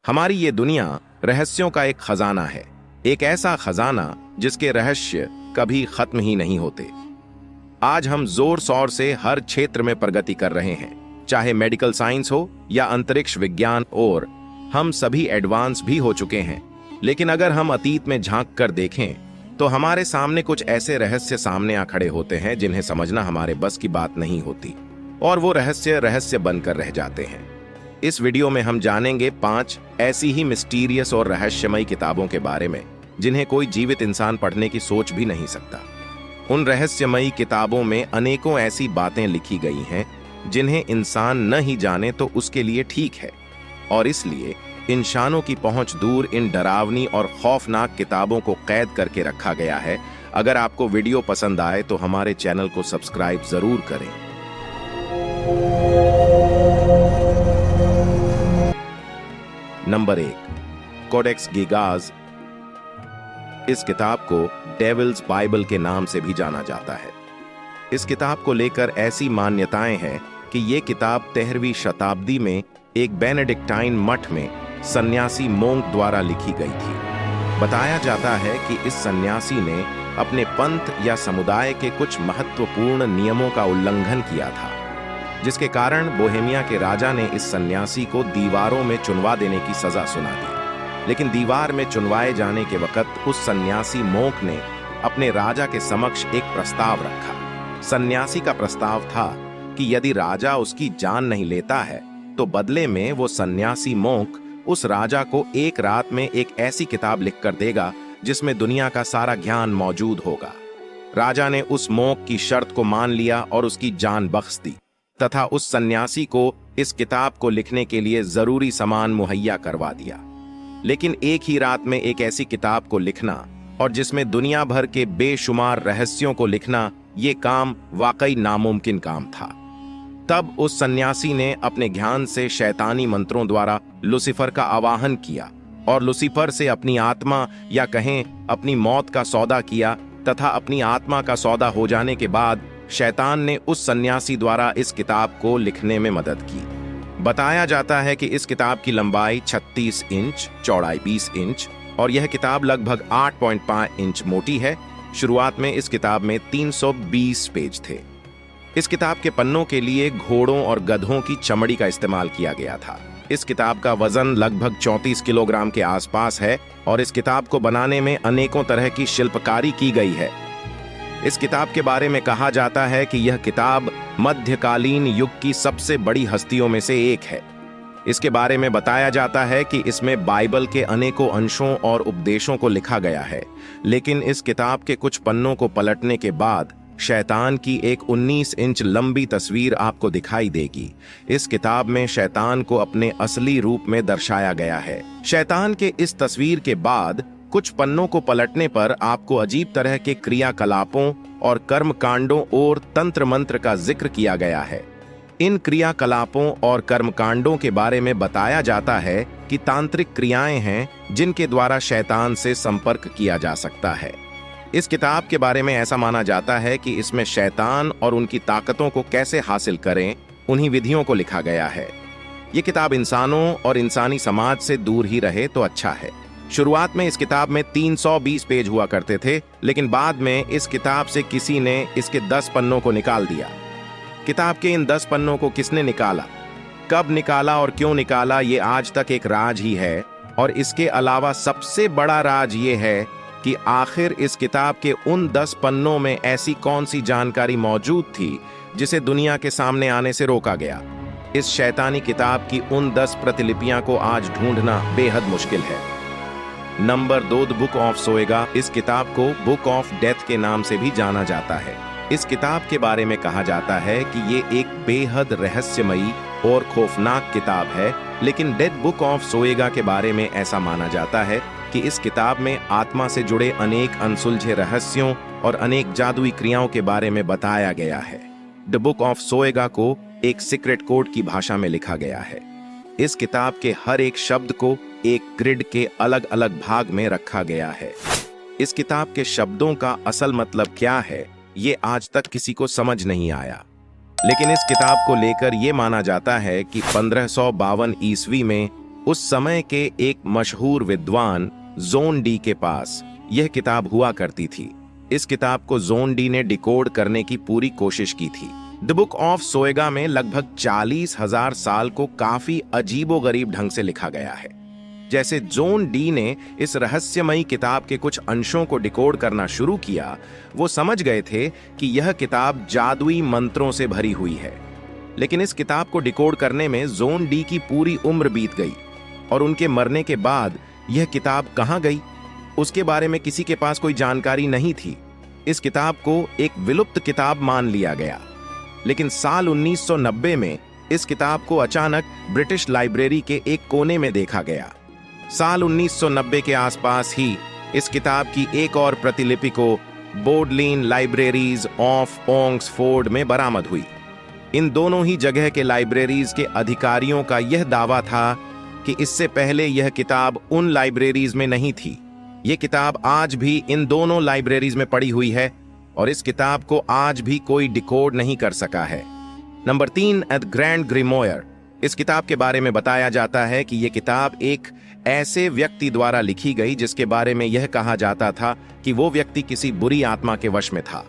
हमारी ये दुनिया रहस्यों का एक खजाना है, एक ऐसा खजाना जिसके रहस्य कभी खत्म ही नहीं होते। आज हम जोर शोर से हर क्षेत्र में प्रगति कर रहे हैं, चाहे मेडिकल साइंस हो या अंतरिक्ष विज्ञान, और हम सभी एडवांस भी हो चुके हैं। लेकिन अगर हम अतीत में झांक कर देखें तो हमारे सामने कुछ ऐसे रहस्य सामने आ खड़े होते हैं जिन्हें समझना हमारे बस की बात नहीं होती, और वो रहस्य बनकर रह जाते हैं। इस वीडियो में हम जानेंगे 5 ऐसी ही मिस्टीरियस और रहस्यमयी किताबों के बारे में जिन्हें कोई जीवित इंसान पढ़ने की सोच भी नहीं सकता। उन रहस्यमयी किताबों में अनेकों ऐसी बातें लिखी गई हैं जिन्हें इंसान न ही जाने तो उसके लिए ठीक है, और इसलिए इंसानों की पहुंच दूर इन डरावनी और खौफनाक किताबों को कैद करके रखा गया है। अगर आपको वीडियो पसंद आए तो हमारे चैनल को सब्सक्राइब जरूर करें। Number 1, Codex Gigas. इस किताब को डेविल्स बाइबल के नाम से भी जाना जाता है। इस किताब को लेकर ऐसी मान्यताएं हैं कि ये किताब 13वीं शताब्दी में एक बेनेडिक्टाइन मठ में सन्यासी मोंक द्वारा लिखी गई थी। बताया जाता है कि इस सन्यासी ने अपने पंथ या समुदाय के कुछ महत्वपूर्ण नियमों का उल्लंघन किया था, जिसके कारण बोहेमिया के राजा ने इस सन्यासी को दीवारों में चुनवा देने की सजा सुना दी। लेकिन दीवार में चुनवाए जाने के वक्त उस सन्यासी मोंक ने अपने राजा के समक्ष एक प्रस्ताव रखा। सन्यासी का प्रस्ताव था कि यदि राजा उसकी जान नहीं लेता है तो बदले में वो सन्यासी मोंक उस राजा को एक रात में एक ऐसी किताब लिखकर देगा जिसमें दुनिया का सारा ज्ञान मौजूद होगा। राजा ने उस मोंक की शर्त को मान लिया और उसकी जान बख्श दी तथा उस सन्यासी को इस किताब को लिखने के लिए जरूरी सामान मुहैया करवा दिया। लेकिन एक ही रात में एक ऐसी किताब को लिखना और जिसमें दुनिया भर के बेशुमार रहस्यों को लिखना, ये काम वाकई नामुमकिन काम था। तब उस सन्यासी ने अपने ज्ञान से शैतानी मंत्रों द्वारा लुसीफर का आवाहन किया और लुसीफर से अपनी आत्मा या कहें अपनी मौत का सौदा किया, तथा अपनी आत्मा का सौदा हो जाने के बाद शैतान ने उस सन्यासी द्वारा इस किताब को लिखने में मदद की। बताया जाता है कि इस किताब की लंबाई 36 इंच, चौड़ाई 20 इंच और यह किताब लगभग 8.5 इंच मोटी है। शुरुआत में इस किताब में 320 पेज थे। इस किताब के पन्नों के लिए घोड़ों और गधों की चमड़ी का इस्तेमाल किया गया था। इस किताब का वजन लगभग 34 किलोग्राम के आसपास है और इस किताब को बनाने में अनेकों तरह की शिल्पकारी की गई है। इस किताब के बारे में कहा जाता है कि यह किताब मध्यकालीन युग की सबसे बड़ी हस्तियों में से एक है। इसके बारे में बताया जाता है कि इसमें बाइबल के अनेकों अंशों और उपदेशों को लिखा गया है, लेकिन इस किताब के कुछ पन्नों को पलटने के बाद शैतान की एक 19 इंच लंबी तस्वीर आपको दिखाई देगी। इस किताब में शैतान को अपने असली रूप में दर्शाया गया है। शैतान के इस तस्वीर के बाद कुछ पन्नों को पलटने पर आपको अजीब तरह के क्रियाकलापों और कर्मकांडों और तंत्र मंत्र का जिक्र किया गया है। इन क्रियाकलापों और कर्मकांडों के बारे में बताया जाता है कि तांत्रिक क्रियाएं हैं जिनके द्वारा शैतान से संपर्क किया जा सकता है। इस किताब के बारे में ऐसा माना जाता है कि इसमें शैतान और उनकी ताकतों को कैसे हासिल करें, उन्हीं विधियों को लिखा गया है। ये किताब इंसानों और इंसानी समाज से दूर ही रहे तो अच्छा है। शुरुआत में इस किताब में 320 पेज हुआ करते थे, लेकिन बाद में इस किताब से किसी ने इसके 10 पन्नों को निकाल दिया। किताब के इन 10 पन्नों को किसने निकाला, कब निकाला और क्यों निकाला, ये आज तक एक राज ही है। और इसके अलावा सबसे बड़ा राज ये है कि आखिर इस किताब के उन 10 पन्नों में ऐसी कौन सी जानकारी मौजूद थी जिसे दुनिया के सामने आने से रोका गया। इस शैतानी किताब की उन 10 प्रतिलिपियां को आज ढूंढना बेहद मुश्किल है। Number 2, the book of Soyga. इस किताब को बुक ऑफ डेथ के नाम से भी जाना जाता है। इस किताब के बारे में कहा जाता है कि ये एक बेहद रहस्यमयी और खौफनाक किताब है, लेकिन डेड बुक ऑफ सोएगा के बारे में ऐसा माना जाता है कि इस किताब में आत्मा से जुड़े अनेक अनसुलझे रहस्यों और अनेक जादुई क्रियाओं के बारे में बताया गया है। द बुक ऑफ सोएगा को एक सीक्रेट कोड की भाषा में लिखा गया है। इस किताब के हर एक शब्द को एक ग्रिड के अलग अलग भाग में रखा गया है। इस किताब के शब्दों का असल मतलब क्या है, ये आज तक किसी को समझ नहीं आया। लेकिन इस किताब को लेकर यह माना जाता है कि 1552 ईस्वी में उस समय के एक मशहूर विद्वान जॉन डी के पास यह किताब हुआ करती थी। इस किताब को जॉन डी ने डिकोड करने की पूरी कोशिश की थी। द बुक ऑफ सोएगा में लगभग 40,000 साल को काफी अजीबोगरीब ढंग से लिखा गया है। जैसे जॉन डी ने इस रहस्यमयी किताब के कुछ अंशों को डिकोड करना शुरू किया, वो समझ गए थे कि यह किताब जादुई मंत्रों से भरी हुई है। लेकिन इस किताब को डिकोड करने में जॉन डी की पूरी उम्र बीत गई और उनके मरने के बाद यह किताब कहां गई, उसके बारे में किसी के पास कोई जानकारी नहीं थी। इस किताब को एक विलुप्त किताब मान लिया गया। लेकिन साल 1990 में इस किताब को अचानक ब्रिटिश लाइब्रेरी के एक कोने में देखा गया। साल 1990 के आसपास ही इस किताब की एक और प्रतिलिपि को बोडलीन लाइब्रेरीज ऑफ ऑक्सफोर्ड में बरामद हुई। इन दोनों ही जगह के लाइब्रेरीज के अधिकारियों का यह दावा था कि इससे पहले यह किताब उन लाइब्रेरीज में नहीं थी। यह किताब आज भी इन दोनों लाइब्रेरीज में पड़ी हुई है और इस किताब को आज भी कोई डिकोड नहीं कर सका है। Number 3, at Grand Grimoire. इस किताब के बारे में बताया जाता है कि यह किताब एक ऐसे व्यक्ति द्वारा लिखी गई जिसके बारे में यह कहा जाता था कि वो व्यक्ति किसी बुरी आत्मा के वश में था।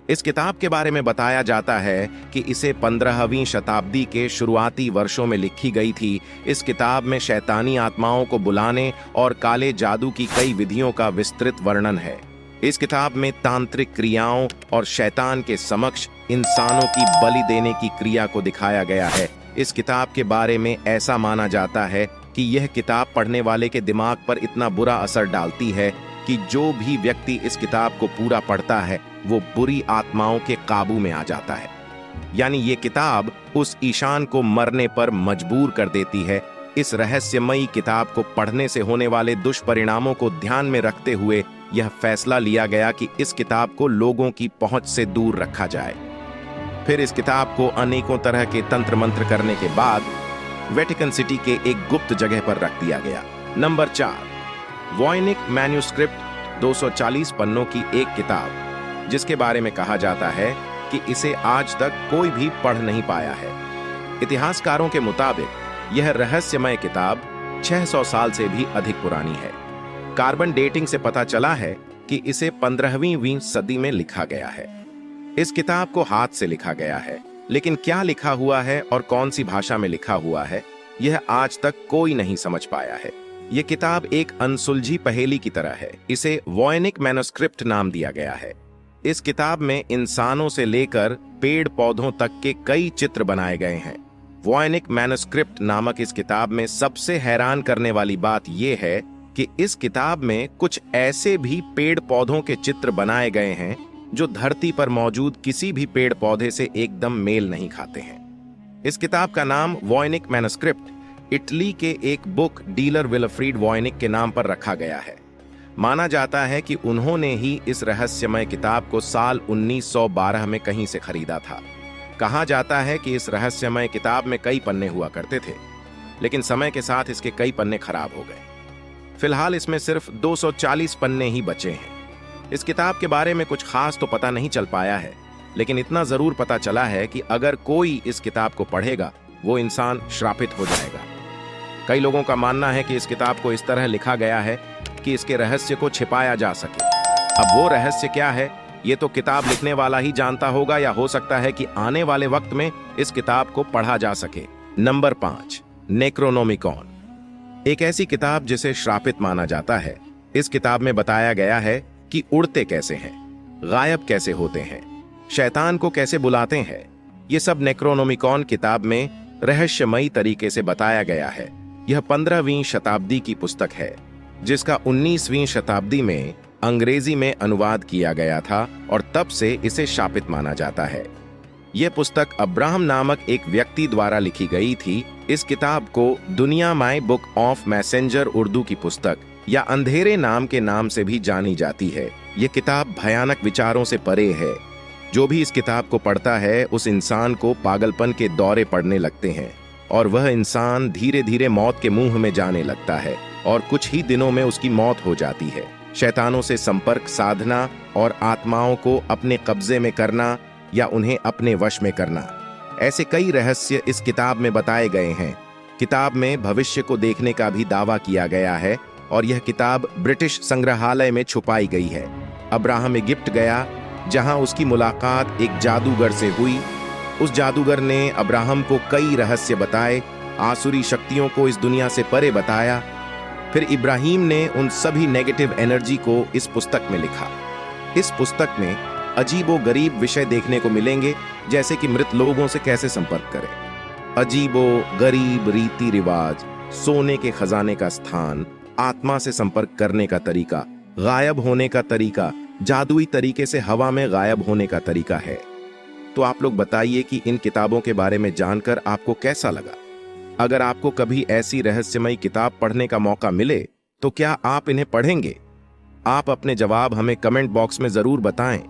इस किताब के बारे में बताया जाता है कि इसे 15वीं शताब्दी के शुरुआती वर्षों में लिखी गई थी। इस किताब में शैतानी आत्माओं को बुलाने और काले जादू की कई विधियों का विस्तृत वर्णन है। इस किताब में तांत्रिक क्रियाओं और शैतान के समक्ष इंसानों की बलि देने की क्रिया को दिखाया गया है। इस किताब के बारे में ऐसा माना जाता है कि यह किताब पढ़ने वाले के दिमाग पर इतना बुरा असर डालती है कि जो भी व्यक्ति इस किताब को पूरा पढ़ता है वो बुरी आत्माओं के काबू में आ जाता है। यानी ये किताब उस ईशान को मरने पर मजबूर कर देती है। इस रहस्यमयी किताब को पढ़ने से होने वाले दुष्परिणामों को ध्यान में रखते हुए यह फैसला लिया गया कि इस किताब को लोगों की पहुंच से दूर रखा जाए। फिर इस किताब को अनेकों तरह के तंत्र मंत्र करने के बाद वेटिकन सिटी के एक गुप्त जगह पर रख दिया गया। नंबर 4, वॉयनिक मैन्युस्क्रिप्ट 240 पन्नों की एक किताब जिसके बारे में कहा जाता है कि इसे आज तक कोई भी पढ़ नहीं पाया है। इतिहासकारों के मुताबिक यह रहस्यमय किताब 600 साल से भी अधिक पुरानी है। कार्बन डेटिंग से पता चला है कि इसे 15वीं सदी में लिखा गया है। इस किताब को हाथ से लिखा गया है, लेकिन क्या लिखा हुआ है और कौन सी भाषा में लिखा हुआ है यह आज तक कोई नहीं समझ पाया है। यह किताब एक अनसुलझी पहेली की तरह है। इसे वॉयनिक मैन्युस्क्रिप्ट नाम दिया गया है। इस किताब में इंसानों से लेकर पेड़ पौधों तक के कई चित्र बनाए गए हैं। वॉयनिक मैन्युस्क्रिप्ट नामक इस किताब में सबसे हैरान करने वाली बात यह है कि इस किताब में कुछ ऐसे भी पेड़ पौधों के चित्र बनाए गए हैं जो धरती पर मौजूद किसी भी पेड़ पौधे से एकदम मेल नहीं खाते हैं। इस किताब का नाम वॉयनिक मैन्युस्क्रिप्ट इटली के एक बुक डीलर विल्फ्रीड वॉयनिक के नाम पर रखा गया है। माना जाता है कि उन्होंने ही इस रहस्यमय किताब को साल 1912 में कहीं से खरीदा था। कहा जाता है कि इस रहस्यमय किताब में कई पन्ने हुआ करते थे, लेकिन समय के साथ इसके कई पन्ने खराब हो गए। फिलहाल इसमें सिर्फ 240 पन्ने ही बचे हैं। इस किताब के बारे में कुछ खास तो पता नहीं चल पाया है, लेकिन इतना जरूर पता चला है कि अगर कोई इस किताब को पढ़ेगा वो इंसान श्रापित हो जाएगा। कई लोगों का मानना है कि इस किताब को इस तरह लिखा गया है कि इसके रहस्य को छिपाया जा सके। अब वो रहस्य क्या है ये तो किताब लिखने वाला ही जानता होगा, या हो सकता है कि आने वाले वक्त में इस किताब को पढ़ा जा सके। नंबर 5, नेक्रोनोमिकॉन। एक ऐसी किताब जिसे श्रापित माना जाता है। इस किताब में बताया गया है कि उड़ते कैसे हैं, गायब कैसे होते हैं, शैतान को कैसे बुलाते हैं। ये सब नेक्रोनोमिकॉन किताब में रहस्यमयी तरीके से बताया गया है। यह 15वीं शताब्दी की पुस्तक है जिसका 19वीं शताब्दी में अंग्रेजी में अनुवाद किया गया था और तब से इसे शापित माना जाता है। यह पुस्तक अब्राहम नामक एक व्यक्ति द्वारा लिखी गई थी। इस किताब को दुनिया my book of messenger Urdu की पुस्तक या अंधेरे नाम के नाम से भी जानी जाती है। यह किताब भयानक विचारों से परे है। जो भी इस किताब को पढ़ता है उस इंसान को पागलपन के दौरे पड़ने लगते हैं और वह इंसान धीरे धीरे मौत के मुंह में जाने लगता है और कुछ ही दिनों में उसकी मौत हो जाती है। शैतानों से संपर्क साधना और आत्माओं को अपने कब्जे में करना या उन्हें अपने वश में करना, ऐसे कई रहस्य इस किताब में बताए गए हैं। किताब में भविष्य को देखने का भी दावा किया गया है और यह किताब ब्रिटिश संग्रहालय में छुपाई गई है। अब्राहम इजिप्ट गया, जहां उसकी मुलाकात एक जादूगर से हुई। उस जादूगर ने अब्राहम को कई रहस्य बताए, आसुरी शक्तियों को इस दुनिया से परे बताया। फिर इब्राहिम ने उन सभी नेगेटिव एनर्जी को इस पुस्तक में लिखा। इस पुस्तक में अजीबो गरीब विषय देखने को मिलेंगे, जैसे कि मृत लोगों से कैसे संपर्क करें, अजीबो गरीब रीति रिवाज, सोने के खजाने का स्थान, आत्मा से संपर्क करने का तरीका, गायब होने का तरीका, जादुई तरीके से हवा में गायब होने का तरीका है। तो आप लोग बताइए कि इन किताबों के बारे में जानकर आपको कैसा लगा। अगर आपको कभी ऐसी रहस्यमयी किताब पढ़ने का मौका मिले तो क्या आप इन्हें पढ़ेंगे? आप अपने जवाब हमें कमेंट बॉक्स में जरूर बताएं।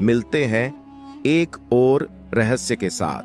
मिलते हैं एक और रहस्य के साथ।